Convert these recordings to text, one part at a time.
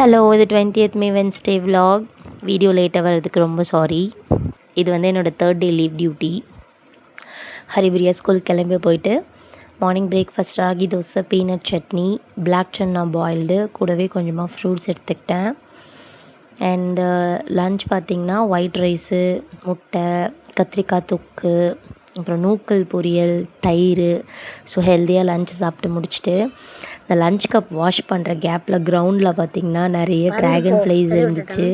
Hello, இது 20th மே Wednesday vlog. Video லேட்டாக வர்றதுக்கு ரொம்ப சாரி. இது வந்து என்னோடய 3rd day leave duty. Haripriya school கிளம்பி போயிட்டு morning breakfast ragi dosa, peanut chutney, black chana boiled, கூடவே கொஞ்சமாக ஃப்ரூட்ஸ் எடுத்துக்கிட்டேன். அண்டு லன்ச் பார்த்திங்கன்னா ஒயிட் ரைஸு, முட்டை, கத்திரிக்காய் தொக்கு, அப்புறம் நூக்கல் பொரியல், தயிர். ஸோ ஹெல்த்தியாக லன்ச் சாப்பிட்டு முடிச்சுட்டு இந்த லன்ச் கப் வாஷ் பண்ணுற கேப்பில் கிரவுண்டில் பார்த்திங்கன்னா நிறைய ட்ராகன் ஃப்ளைஸ் இருந்துச்சு.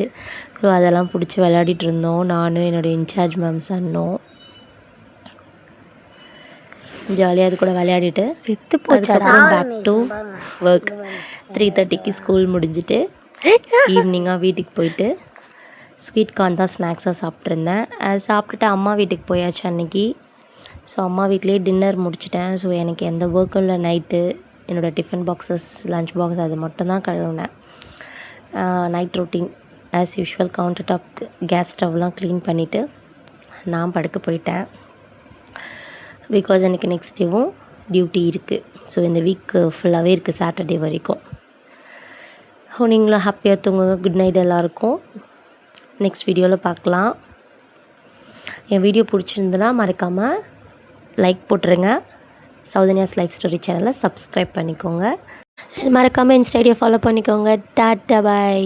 ஸோ அதெல்லாம் பிடிச்சி விளையாடிட்டு இருந்தோம், நானும் என்னோடய இன்சார்ஜ் மேம் சொன்னோம். ஜாலியாக அது கூட விளையாடிட்டு அதுக்கப்புறம் பேக் டு ஒர்க். 3:30க்கு ஸ்கூல் முடிஞ்சிட்டு ஈவினிங்காக வீட்டுக்கு போயிட்டு ஸ்வீட் கார்ன் தான் ஸ்நாக்ஸாக சாப்பிட்ருந்தேன். அது சாப்பிட்டுட்டு அம்மா வீட்டுக்கு போயாச்சு அன்றைக்கி. ஸோ அம்மா வீட்லேயே டின்னர் முடிச்சிட்டேன். ஸோ எனக்கு எந்த ஒர்க்கும் இல்லை. நைட்டு என்னோடய டிஃபன் பாக்ஸஸ், லன்ச் பாக்ஸ் அது மட்டும் தான் கழுவினேன். Night routine as usual, counter top, gas ஸ்டவ்லாம் க்ளீன் பண்ணிவிட்டு நான் படுக்க போயிட்டேன். பிகாஸ் எனக்கு நெக்ஸ்ட் டேவும் டியூட்டி இருக்குது. ஸோ இந்த வீக் ஃபுல்லாகவே இருக்குது, சாட்டர்டே வரைக்கும். நீங்களும் ஹாப்பியாக தூங்குங்க. குட் நைட் எல்லாருக்கும். நெக்ஸ்ட் வீடியோவில் பார்க்கலாம். என் வீடியோ பிடிச்சிருந்துன்னா மறக்காமல் லைக் போட்டுருங்க. சௌதன்யாஸ் லைஃப் ஸ்டோரி சேனலை சப்ஸ்கிரைப் பண்ணிக்கோங்க. மறக்காமல் இன்ஸ்டா ஐடியை ஃபாலோ பண்ணிக்கோங்க. Tata, by.